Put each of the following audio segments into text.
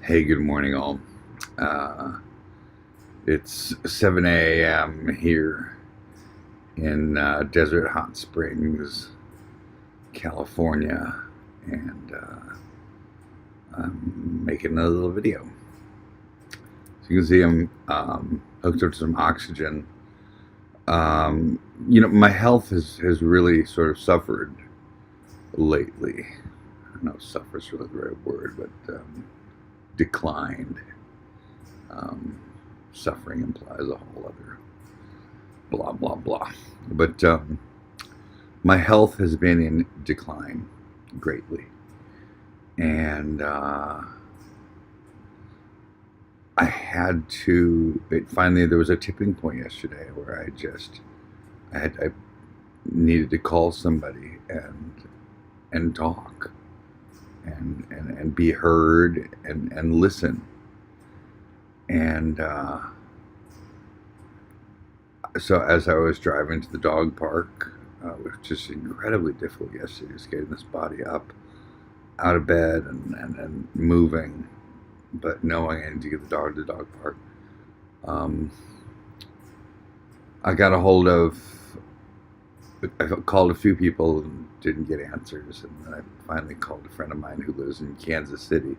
Hey, good morning, all. Uh, it's 7 a.m. here in Desert Hot Springs, California, and I'm making a little video. So you can see I'm hooked up to some oxygen. My health has really sort of suffered lately. I don't know if suffer's really the right word, but declined. Um, Suffering implies a whole other blah, blah, blah. But my health has been in decline greatly. And I had to, finally, there was a tipping point yesterday where I needed to call somebody and talk and be heard and listen. And so as I was driving to the dog park, which was incredibly difficult yesterday, just getting this body up out of bed and moving, but knowing I need to get the dog to the dog park. I got a hold of, I called a few people and didn't get answers, and then I finally called a friend of mine who lives in Kansas City.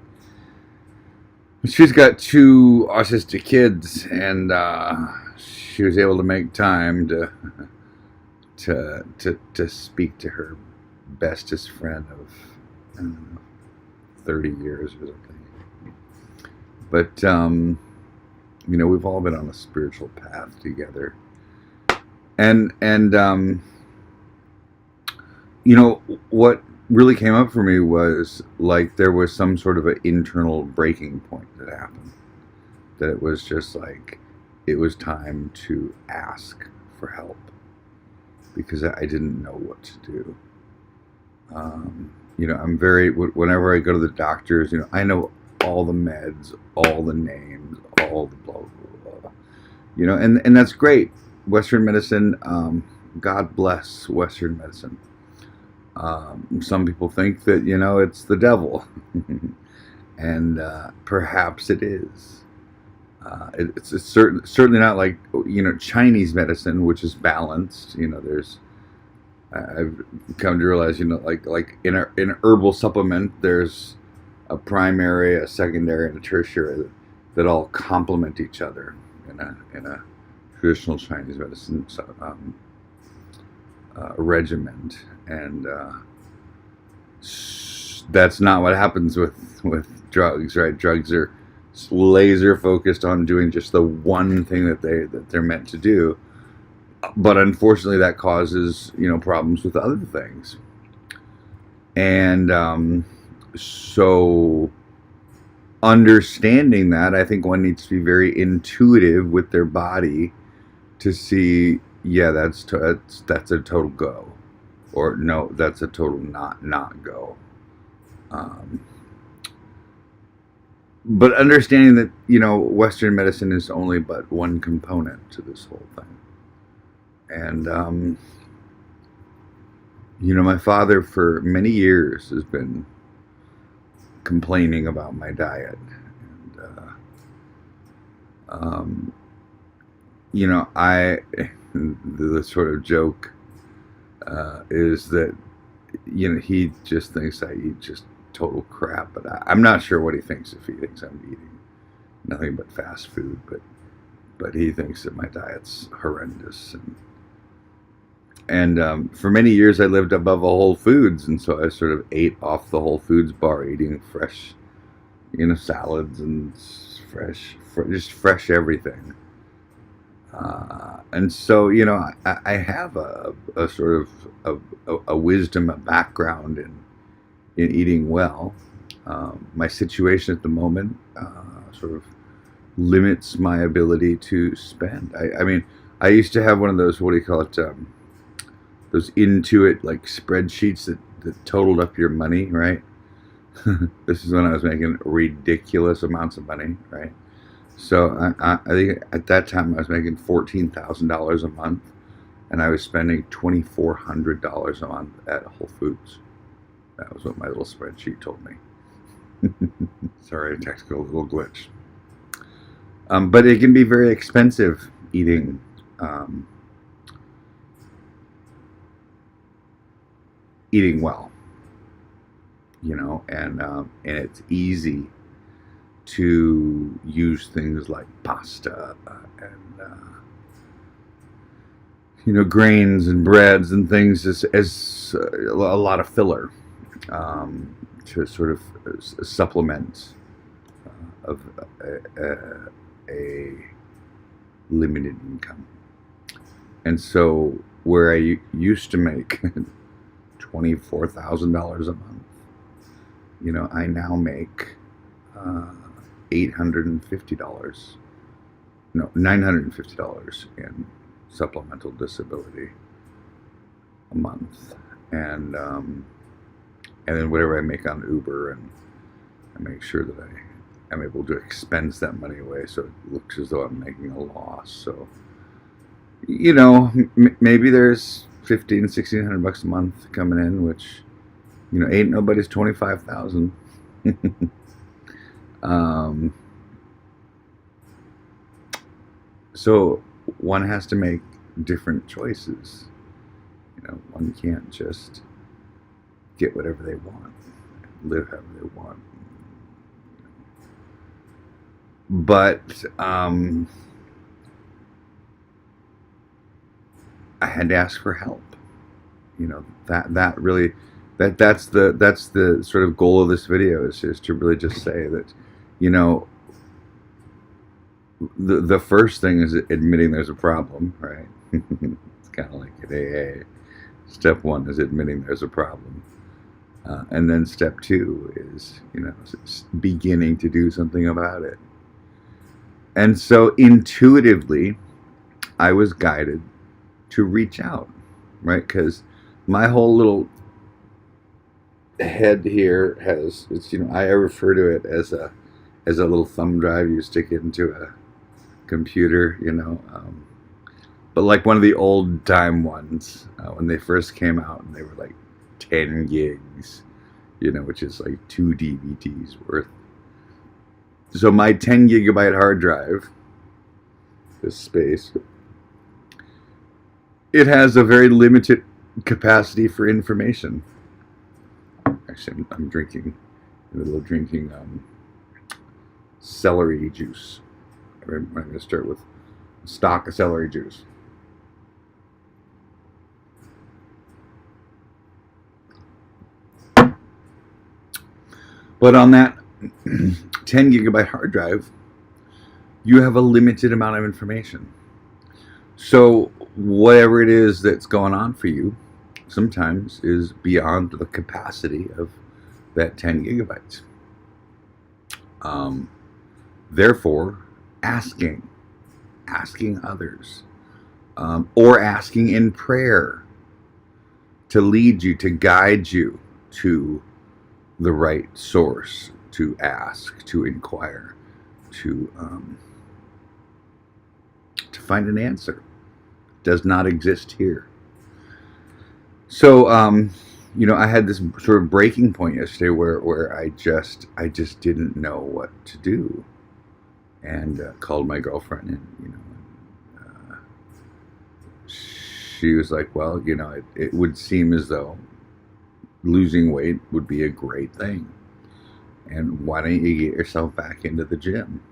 She's got two autistic kids, and she was able to make time to speak to her bestest friend of, I don't know, 30 years or something. But we've all been on a spiritual path together, and what really came up for me was like there was some sort of an internal breaking point that happened, that it was just like it was time to ask for help because I didn't know what to do. I'm very, whenever I go to the doctors, I know all the meds, all the names, all the blah blah blah, and that's great. Western medicine, God bless Western medicine. Some people think that it's the devil, and perhaps it is. It's certainly not like Chinese medicine, which is balanced. I've come to realize like in an herbal supplement, there's a primary, a secondary, and a tertiary that all complement each other in a traditional Chinese medicine regiment, and that's not what happens with drugs, right? Drugs are laser focused on doing just the one thing that they're meant to do, but unfortunately that causes problems with other things. And so understanding that, I think one needs to be very intuitive with their body to see, yeah, that's a total go, or no, that's a total not go. But understanding that Western medicine is only but one component to this whole thing. And my father for many years has been complaining about my diet, and the sort of joke is that he just thinks I eat just total crap, but I'm not sure what he thinks, if he thinks I'm eating nothing but fast food, but he thinks that my diet's horrendous. And for many years I lived above a Whole Foods, and so I sort of ate off the Whole Foods bar, eating fresh salads and just fresh everything. And so, I have a sort of a wisdom, a background in eating well. My situation at the moment sort of limits my ability to spend. I mean, I used to have one of those, what do you call it, those Intuit like spreadsheets that totaled up your money, right? This is when I was making ridiculous amounts of money, right? So I think at that time I was making $14,000 a month, and I was spending $2,400 a month at Whole Foods. That was what my little spreadsheet told me. Sorry, technical little glitch. But it can be very expensive eating eating well, and it's easy to use things like pasta and grains and breads and things as a lot of filler to sort of supplement of a limited income. And so where I used to make $24,000 a month, I now make $850, no, $950 in supplemental disability a month, and then whatever I make on Uber, and I make sure that I'm able to expense that money away, so it looks as though I'm making a loss. So, maybe there's $1,500-$1,600 a month coming in, which ain't nobody's 25,000. So one has to make different choices. One can't just get whatever they want, live however they want. But I had to ask for help. That really, that's the sort of goal of this video, is to really just say that, the first thing is admitting there's a problem, right? It's kind of like at AA. Step one is admitting there's a problem. And then step two is, beginning to do something about it. And so intuitively, I was guided to reach out, right? Because my whole little head here has, I refer to it as a little thumb drive you stick it into a computer, but like one of the old time ones, when they first came out, and they were like 10 gigs, which is like 2 DVDs worth. So my 10 gigabyte hard drive, this space, it has a very limited capacity for information. Actually, I'm drinking, in the middle of drinking celery juice. I'm going to start with a stock of celery juice. But on that 10 gigabyte hard drive, you have a limited amount of information. So whatever it is that's going on for you sometimes is beyond the capacity of that 10 gigabytes. Therefore, asking others, or asking in prayer to lead you, to guide you to the right source, to ask, to inquire, to find an answer, does not exist here. So, I had this sort of breaking point yesterday where I just didn't know what to do, and called my girlfriend, and she was like, well, it would seem as though losing weight would be a great thing, and why don't you get yourself back into the gym?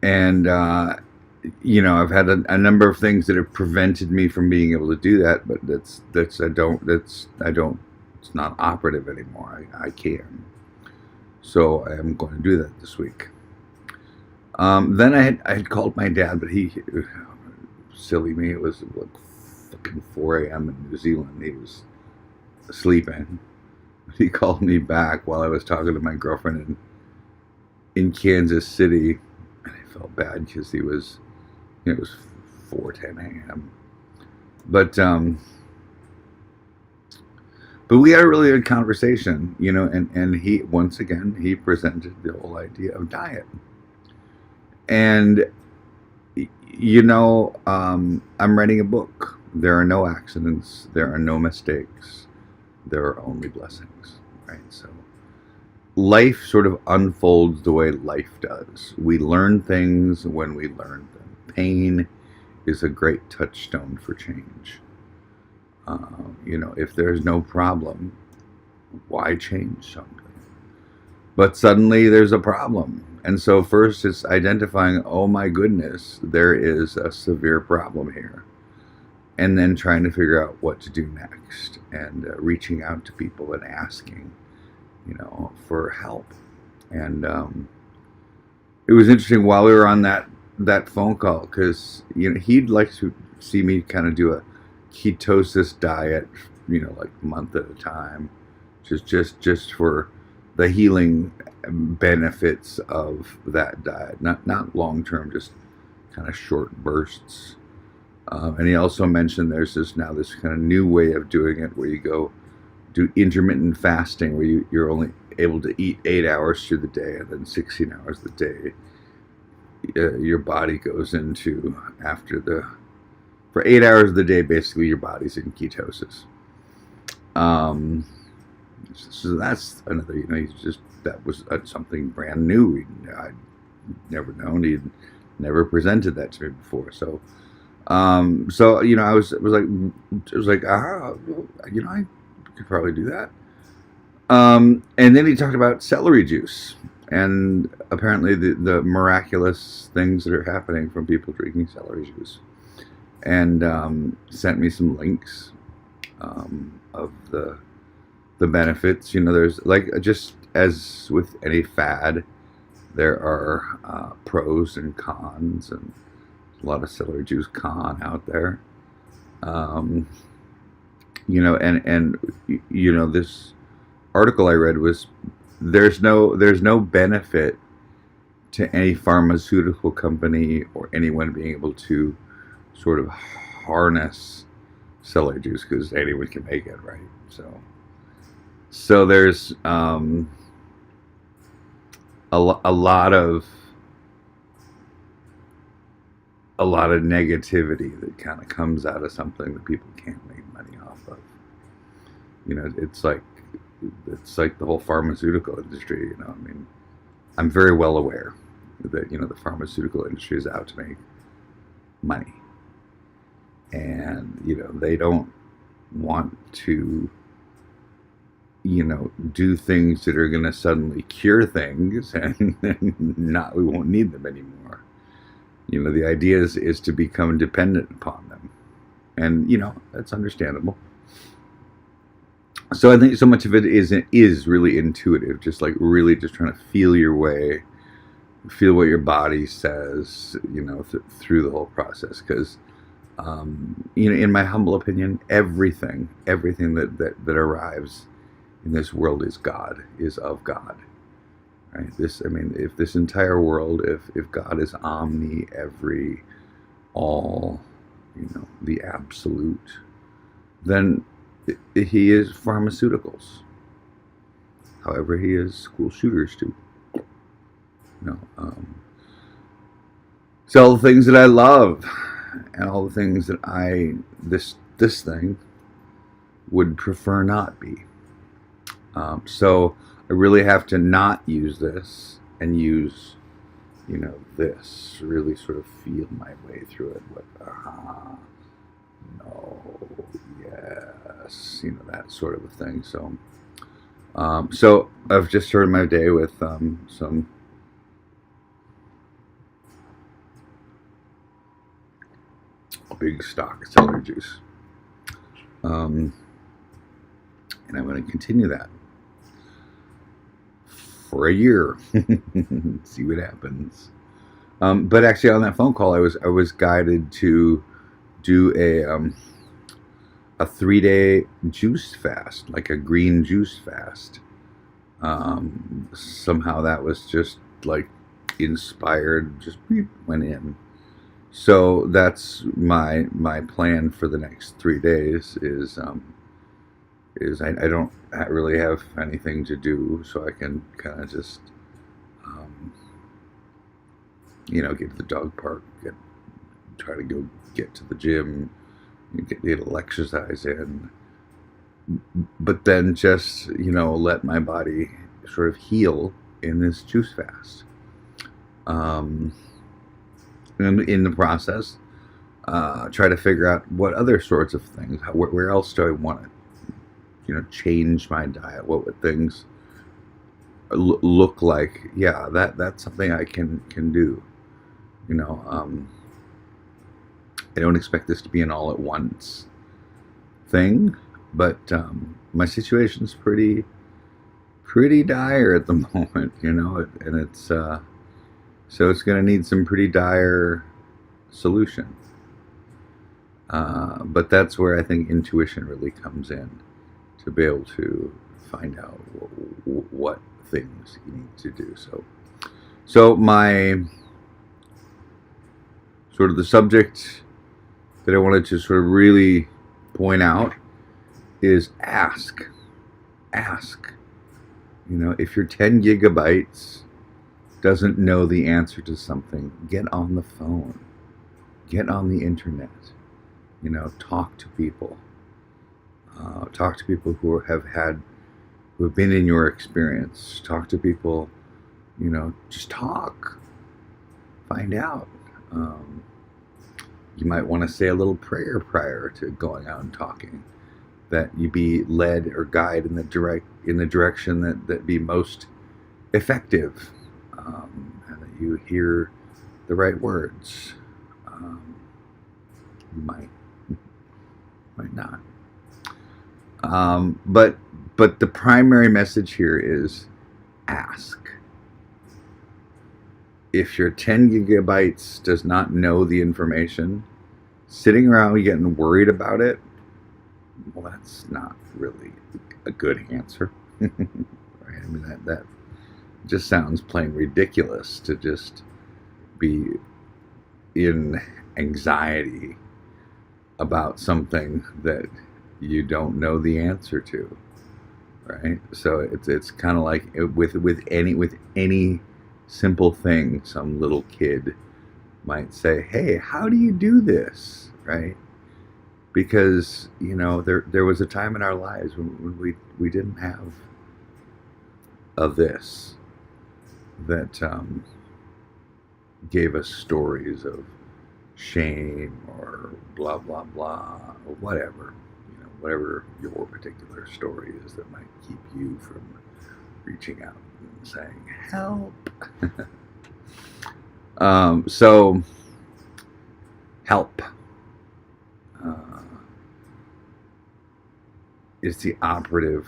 And I've had a number of things that have prevented me from being able to do that, but it's not operative anymore. I can, so I am going to do that this week. Then I had called my dad, but he, silly me, it was like fucking 4 a.m. in New Zealand. He was sleeping. He called me back while I was talking to my girlfriend in Kansas City, and I felt bad because he was, it was 4:10 a.m. But we had a really good conversation, and he, once again, he presented the whole idea of diet. And, I'm writing a book. There are no accidents. There are no mistakes. There are only blessings, right? So life sort of unfolds the way life does. We learn things when we learn them. Pain is a great touchstone for change. If there's no problem, why change something? But suddenly there's a problem. And so first it's identifying, oh my goodness, there is a severe problem here. And then trying to figure out what to do next, and reaching out to people and asking, for help. And it was interesting while we were on that phone call, because he'd like to see me kind of do a ketosis diet, like a month at a time, just for the healing benefits of that diet, not long term, just kind of short bursts. And he also mentioned there's this kind of new way of doing it, where you go do intermittent fasting, where you're only able to eat 8 hours through the day, and then 16 hours a day your body goes into, for 8 hours of the day, basically your body's in ketosis. So that's another, that was something brand new. I'd never known. He'd never presented that to me before. So I was like, I could probably do that. And then he talked about celery juice, and apparently the miraculous things that are happening from people drinking celery juice, and sent me some links of the benefits. There's, like, just as with any fad, there are pros and cons, and a lot of celery juice con out there. This article I read was, there's no benefit to any pharmaceutical company or anyone being able to sort of harness celery juice, because anyone can make it, right? So there's a lot of negativity that kind of comes out of something that people can't make money off of. It's like the whole pharmaceutical industry. I'm very well aware that the pharmaceutical industry is out to make money, and they don't want to do things that are going to suddenly cure things, and we won't need them anymore. The idea is to become dependent upon them, and that's understandable. So I think so much of it is really intuitive, just like really just trying to feel your way, feel what your body says, through the whole process. Because in my humble opinion, everything that arrives in this world is of God, right? If this entire world, if God is omni, every, all, the absolute, then he is pharmaceuticals. However, he is school shooters too. So all the things that I love, and all the things that this thing would prefer not be. So I really have to not use this, and use, this, really sort of feel my way through it with, no, yes, that sort of a thing. So I've just started my day with some big stock of celery juice, and I'm going to continue that for a year. See what happens. But actually, on that phone call, I was guided to do a 3-day juice fast, like a green juice fast. Somehow that was just like inspired, just went in. So that's my plan for the next 3 days. Is I don't really have anything to do, so I can kind of just get to the dog park, try to go get to the gym, get a little exercise in, but then just let my body sort of heal in this juice fast. And in the process, try to figure out what other sorts of things, where else do I want to, change my diet? What would things look like? Yeah, that's something I can do. I don't expect this to be an all at once thing, but my situation's pretty dire at the moment, and it's so it's going to need some pretty dire solution. But that's where I think intuition really comes in, to be able to find out what things you need to do. So my sort of the subject that I wanted to sort of really point out is ask. If your 10 gigabytes doesn't know the answer to something, get on the phone, get on the internet, talk to people. Talk to people who have been in your experience. Talk to people, just talk. Find out. You might want to say a little prayer prior to going out and talking, that you be led or guided in the direction that be most effective, and that you hear the right words. You might not. But the primary message here is ask. If your 10 gigabytes does not know the information, sitting around getting worried about it, well, that's not really a good answer. Right? I mean, that just sounds plain ridiculous, to just be in anxiety about something that you don't know the answer to, right? So it's kind of like with any simple thing, some little kid might say, "Hey, how do you do this?" Right? Because there was a time in our lives when we didn't have this that gave us stories of shame or blah blah blah or whatever your particular story is that might keep you from reaching out and saying help. So help is the operative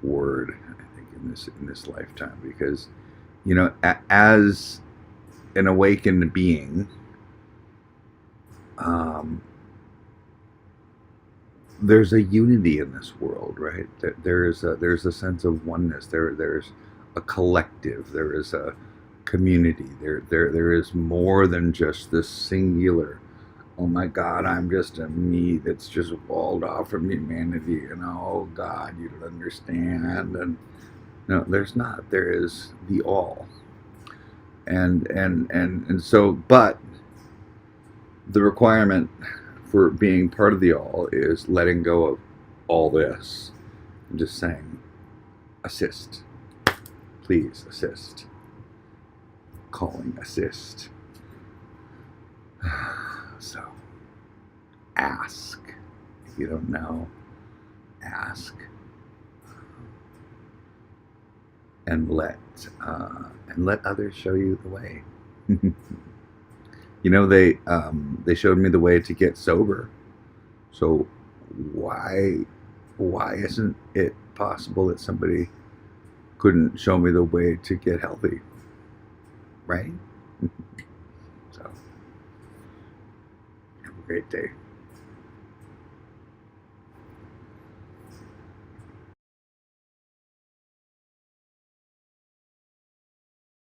word, I think, in this lifetime, because as an awakened being, there's a unity in this world, right? There's a sense of oneness. There's a collective. There is a community. There is more than just this singular, oh my God, I'm just a me that's just walled off from humanity, and oh God, you don't understand. And no, there's not. There is the all. And so, but the requirement for being part of the all is letting go of all this and just saying, assist. Please assist. Calling assist. So, ask. If you don't know, ask. And let others show you the way. They showed me the way to get sober. So why isn't it possible that somebody couldn't show me the way to get healthy? Right? So have a great day.